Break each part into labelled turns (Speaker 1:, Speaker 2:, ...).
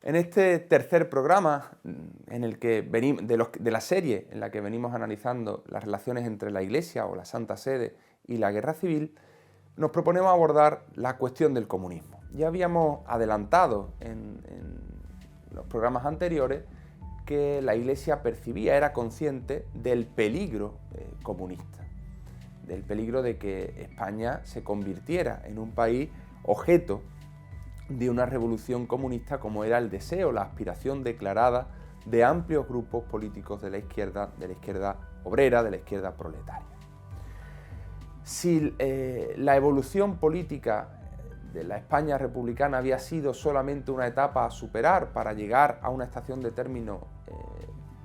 Speaker 1: En este tercer programa, en el que de la serie en la que venimos analizando las relaciones entre la Iglesia o la Santa Sede y la Guerra Civil, nos proponemos abordar la cuestión del comunismo. Ya habíamos adelantado en los programas anteriores que la Iglesia percibía, era consciente del peligro comunista, del peligro de que España se convirtiera en un país objeto de una revolución comunista, como era el deseo, la aspiración declarada de amplios grupos políticos de la izquierda obrera, de la izquierda proletaria. Si la evolución política de la España republicana había sido solamente una etapa a superar para llegar a una estación de término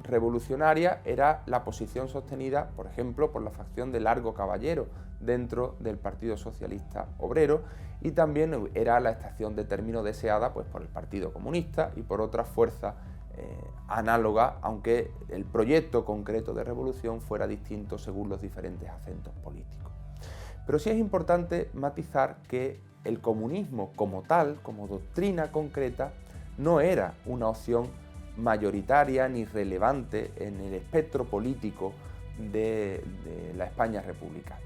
Speaker 1: revolucionaria, era la posición sostenida, por ejemplo, por la facción de Largo Caballero dentro del Partido Socialista Obrero, y también era la estación de término deseada pues, por el Partido Comunista y por otras fuerzas análogas, aunque el proyecto concreto de revolución fuera distinto según los diferentes acentos políticos. Pero sí es importante matizar que el comunismo como tal, como doctrina concreta, no era una opción mayoritaria ni relevante en el espectro político de la España republicana.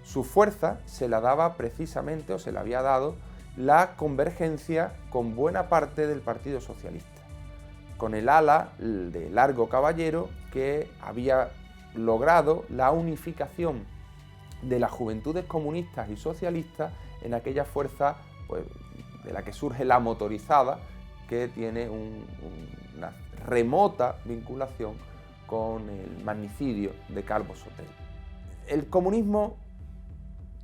Speaker 1: Su fuerza se la daba precisamente, o se la había dado, la convergencia con buena parte del Partido Socialista, con el ala de Largo Caballero, que había logrado la unificación de las juventudes comunistas y socialistas en aquella fuerza pues, de la que surge la motorizada, que tiene una remota vinculación con el magnicidio de Calvo Sotelo. El comunismo,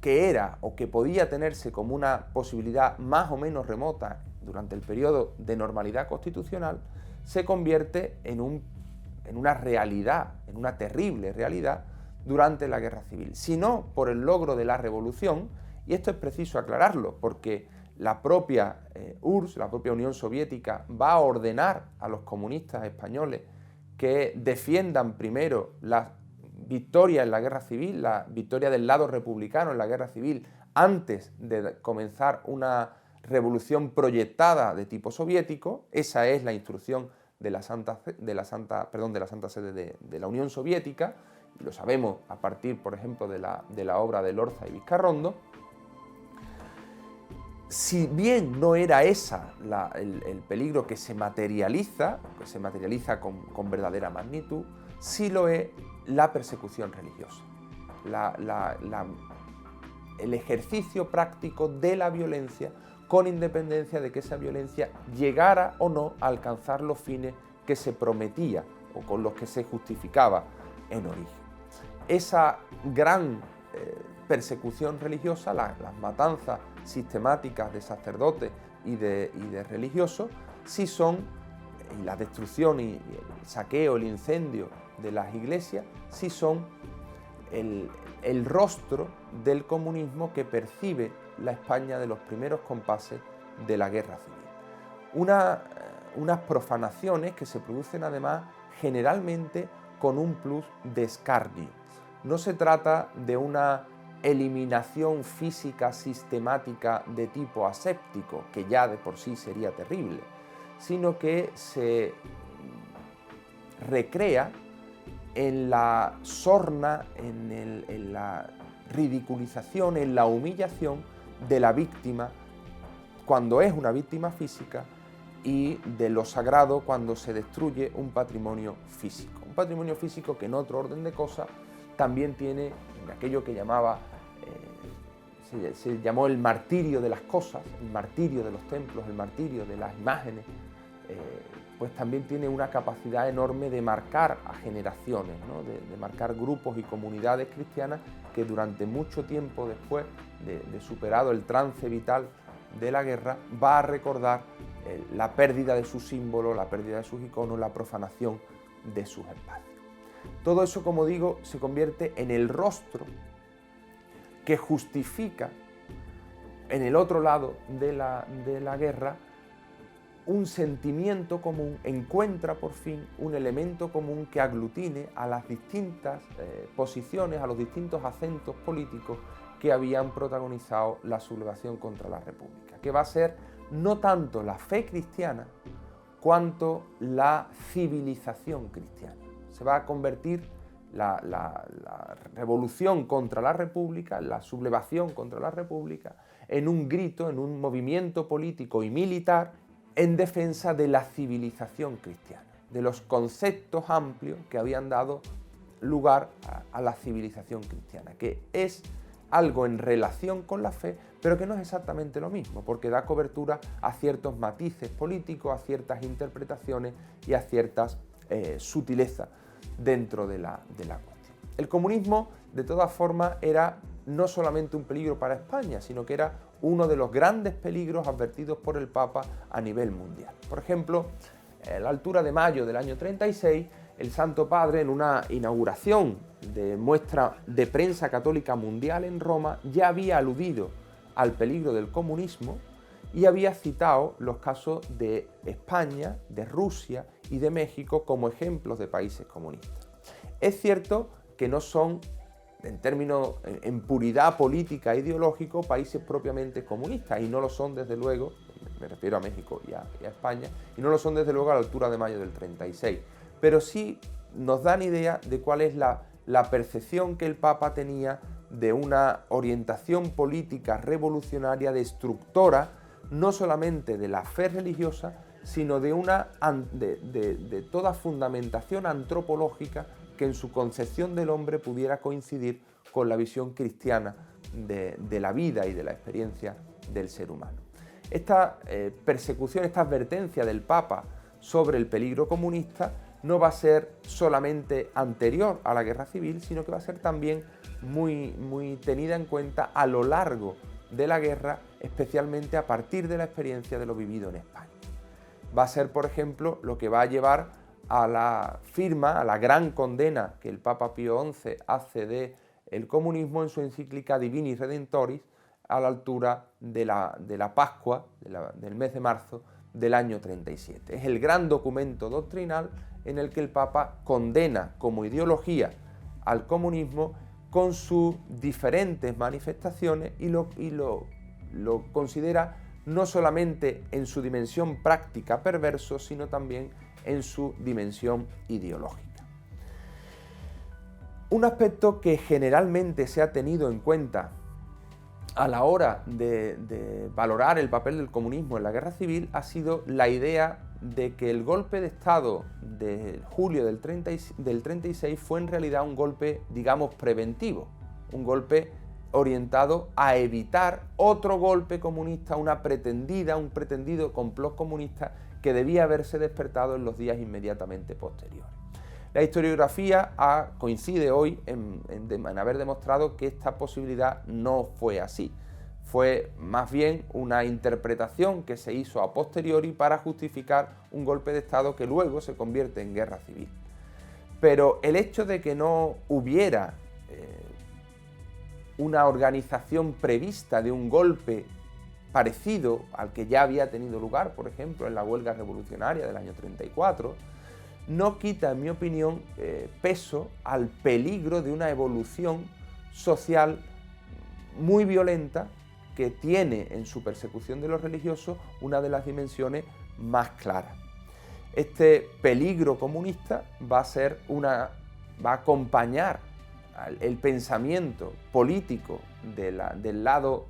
Speaker 1: que era o que podía tenerse como una posibilidad más o menos remota durante el periodo de normalidad constitucional, se convierte en una realidad, en una terrible realidad, durante la Guerra Civil, sino por el logro de la revolución, y esto es preciso aclararlo, porque la propia URSS, la propia Unión Soviética, va a ordenar a los comunistas españoles que defiendan primero la victoria en la Guerra Civil, la victoria del lado republicano en la Guerra Civil, antes de comenzar una revolución proyectada de tipo soviético. Esa es la instrucción de la Santa Sede de la Unión Soviética, y lo sabemos a partir, por ejemplo, de la obra de Lorza y Vizcarrondo. Si bien no era esa el peligro que se materializa con verdadera magnitud, sí lo es la persecución religiosa, el ejercicio práctico de la violencia, con independencia de que esa violencia llegara o no a alcanzar los fines que se prometía o con los que se justificaba en origen. Esa gran persecución religiosa, las matanzas sistemáticas de sacerdotes y de religiosos, sí son, y la destrucción y el saqueo, el incendio de las iglesias, sí son el rostro del comunismo que percibe la España de los primeros compases de la Guerra Civil. Unas profanaciones que se producen además generalmente con un plus de escarnio. No se trata de una eliminación física sistemática de tipo aséptico, que ya de por sí sería terrible, sino que se recrea en la sorna, en la ridiculización, en la humillación de la víctima cuando es una víctima física, y de lo sagrado cuando se destruye un patrimonio físico. Un patrimonio físico que en otro orden de cosas también tiene aquello que se llamó el martirio de las cosas, el martirio de los templos, el martirio de las imágenes, pues también tiene una capacidad enorme de marcar a generaciones, ¿no? de marcar grupos y comunidades cristianas que durante mucho tiempo después de superado el trance vital de la guerra, va a recordar la pérdida de sus símbolos, la pérdida de sus iconos, la profanación de sus espacios. Todo eso, como digo, se convierte en el rostro que justifica en el otro lado de la guerra un sentimiento común, encuentra por fin un elemento común que aglutine a las distintas posiciones, a los distintos acentos políticos que habían protagonizado la sublevación contra la República, que va a ser no tanto la fe cristiana cuanto la civilización cristiana. Se va a convertir la revolución contra la República, la sublevación contra la República, en un grito, en un movimiento político y militar en defensa de la civilización cristiana, de los conceptos amplios que habían dado lugar a la civilización cristiana, que es algo en relación con la fe, pero que no es exactamente lo mismo, porque da cobertura a ciertos matices políticos, a ciertas interpretaciones y a ciertas sutilezas dentro de la cuestión. El comunismo, de todas formas, era no solamente un peligro para España, sino que era uno de los grandes peligros advertidos por el Papa a nivel mundial. Por ejemplo, a la altura de mayo del año 36, el Santo Padre, en una inauguración de muestra de prensa católica mundial en Roma, ya había aludido al peligro del comunismo y había citado los casos de España, de Rusia y de México como ejemplos de países comunistas. Es cierto que no son, en puridad política e ideológico, países propiamente comunistas, y no lo son desde luego, me refiero a México y a España, y no lo son desde luego a la altura de mayo del 36, pero sí nos dan idea de cuál es la percepción que el Papa tenía de una orientación política revolucionaria, destructora, no solamente de la fe religiosa, sino de toda fundamentación antropológica que en su concepción del hombre pudiera coincidir con la visión cristiana de la vida y de la experiencia del ser humano. Esta persecución, esta advertencia del Papa sobre el peligro comunista no va a ser solamente anterior a la Guerra Civil, sino que va a ser también muy tenida en cuenta a lo largo de la guerra, especialmente a partir de la experiencia de lo vivido en España. Va a ser, por ejemplo, lo que va a llevar a la firma, a la gran condena que el Papa Pío XI hace del comunismo en su encíclica Divini Redemptoris, a la altura de la Pascua, del mes de marzo del año 37. Es el gran documento doctrinal en el que el Papa condena como ideología al comunismo con sus diferentes manifestaciones y lo considera no solamente en su dimensión práctica perverso, sino también en su dimensión ideológica. Un aspecto que generalmente se ha tenido en cuenta a la hora de valorar el papel del comunismo en la Guerra Civil ha sido la idea de que el golpe de Estado de julio del 36 fue en realidad un golpe, digamos, preventivo, un golpe orientado a evitar otro golpe comunista, un pretendido complot comunista que debía haberse despertado en los días inmediatamente posteriores. La historiografía coincide hoy en haber demostrado que esta posibilidad no fue así. Fue más bien una interpretación que se hizo a posteriori para justificar un golpe de Estado que luego se convierte en guerra civil. Pero el hecho de que no hubiera una organización prevista de un golpe parecido al que ya había tenido lugar, por ejemplo, en la huelga revolucionaria del año 34, no quita, en mi opinión, peso al peligro de una evolución social muy violenta que tiene en su persecución de los religiosos una de las dimensiones más claras. Este peligro comunista va a acompañar el pensamiento político del lado,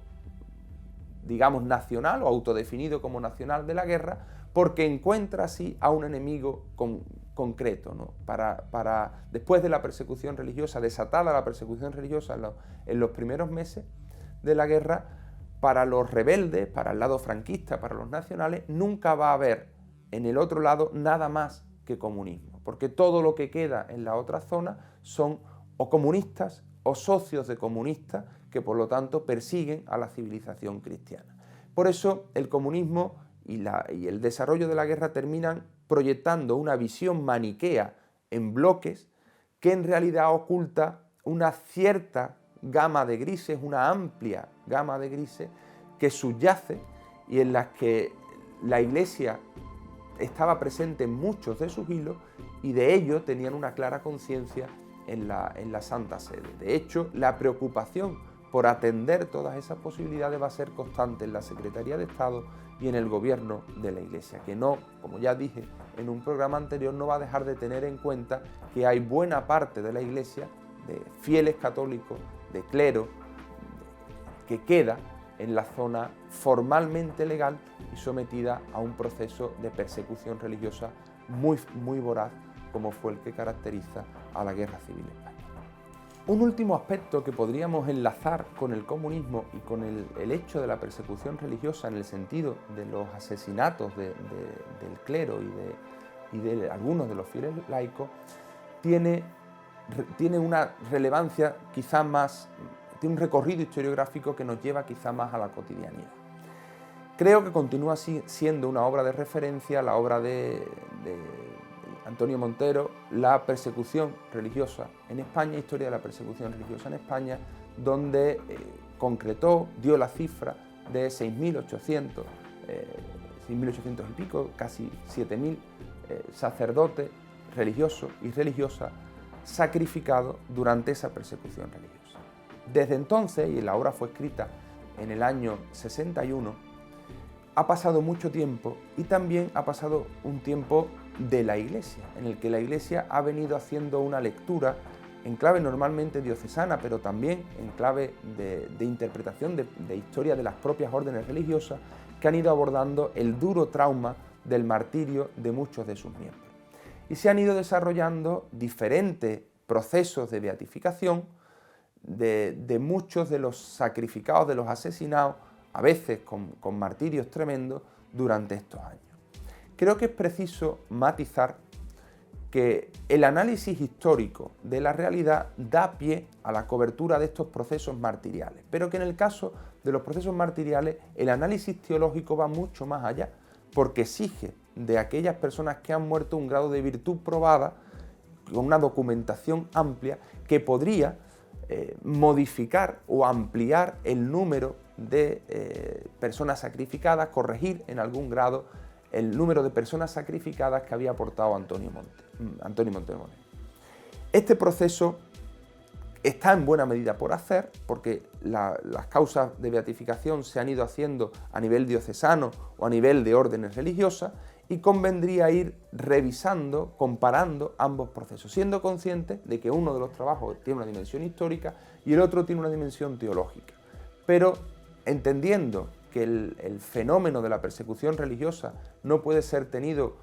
Speaker 1: digamos, nacional o autodefinido como nacional de la guerra, porque encuentra así a un enemigo concreto, ¿no? Para después de la persecución religiosa, desatada la persecución religiosa en los primeros meses de la guerra, para los rebeldes, para el lado franquista, para los nacionales, nunca va a haber en el otro lado nada más que comunismo, porque todo lo que queda en la otra zona son o comunistas o socios de comunistas que por lo tanto persiguen a la civilización cristiana. Por eso el comunismo y el desarrollo de la guerra terminan proyectando una visión maniquea en bloques que en realidad oculta una cierta gama de grises, una amplia gama de grises que subyace y en las que la Iglesia estaba presente en muchos de sus hilos y de ello tenían una clara conciencia en la Santa Sede. De hecho, la preocupación por atender todas esas posibilidades va a ser constante en la Secretaría de Estado y en el gobierno de la Iglesia, que no, como ya dije en un programa anterior, no va a dejar de tener en cuenta que hay buena parte de la Iglesia, de fieles católicos, de clero, que queda en la zona formalmente legal y sometida a un proceso de persecución religiosa muy voraz, como fue el que caracteriza a la Guerra Civil Española. Un último aspecto que podríamos enlazar con el comunismo y con el hecho de la persecución religiosa en el sentido de los asesinatos del clero y de algunos de los fieles laicos, tiene una relevancia quizá más, tiene un recorrido historiográfico que nos lleva quizá más a la cotidianidad. Creo que continúa siendo una obra de referencia, la obra de Antonio Montero, La persecución religiosa en España, Historia de la persecución religiosa en España, donde concretó, dio la cifra de 6.800 y pico, casi 7.000 sacerdotes religiosos y religiosas sacrificados durante esa persecución religiosa. Desde entonces, y la obra fue escrita en el año 61, ha pasado mucho tiempo y también ha pasado un tiempo de la Iglesia, en el que la Iglesia ha venido haciendo una lectura en clave normalmente diocesana, pero también en clave de interpretación de historia de las propias órdenes religiosas, que han ido abordando el duro trauma del martirio de muchos de sus miembros. Y se han ido desarrollando diferentes procesos de beatificación de muchos de los sacrificados, de los asesinados, a veces con martirios tremendos, durante estos años. Creo que es preciso matizar que el análisis histórico de la realidad da pie a la cobertura de estos procesos martiriales, pero que en el caso de los procesos martiriales el análisis teológico va mucho más allá, porque exige de aquellas personas que han muerto un grado de virtud probada, con una documentación amplia, que podría modificar o ampliar el número de personas sacrificadas, corregir en algún grado el número de personas sacrificadas que había aportado Antonio Montero. Este proceso está en buena medida por hacer, porque las causas de beatificación se han ido haciendo a nivel diocesano o a nivel de órdenes religiosas, y convendría ir revisando, comparando ambos procesos, siendo conscientes de que uno de los trabajos tiene una dimensión histórica y el otro tiene una dimensión teológica, pero entendiendo que el fenómeno de la persecución religiosa no puede ser tenido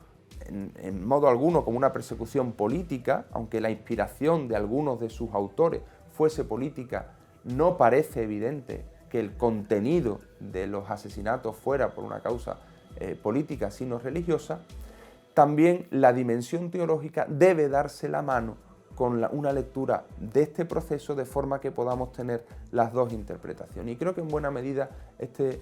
Speaker 1: en modo alguno como una persecución política, aunque la inspiración de algunos de sus autores fuese política, no parece evidente que el contenido de los asesinatos fuera por una causa política, sino religiosa. También la dimensión teológica debe darse la mano con una lectura de este proceso, de forma que podamos tener las dos interpretaciones. Y creo que en buena medida este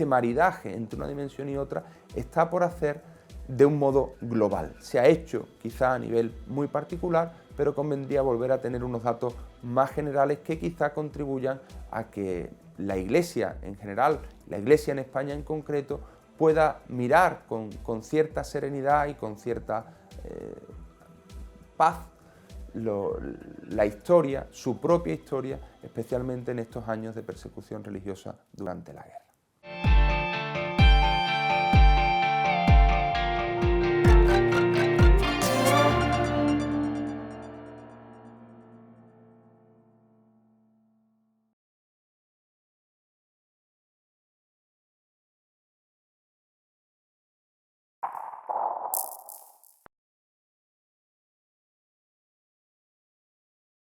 Speaker 1: maridaje entre una dimensión y otra está por hacer de un modo global. Se ha hecho quizá a nivel muy particular, pero convendría volver a tener unos datos más generales que quizá contribuyan a que la Iglesia en general, la Iglesia en España en concreto, pueda mirar con cierta serenidad y con cierta paz la historia, su propia historia, especialmente en estos años de persecución religiosa durante la guerra.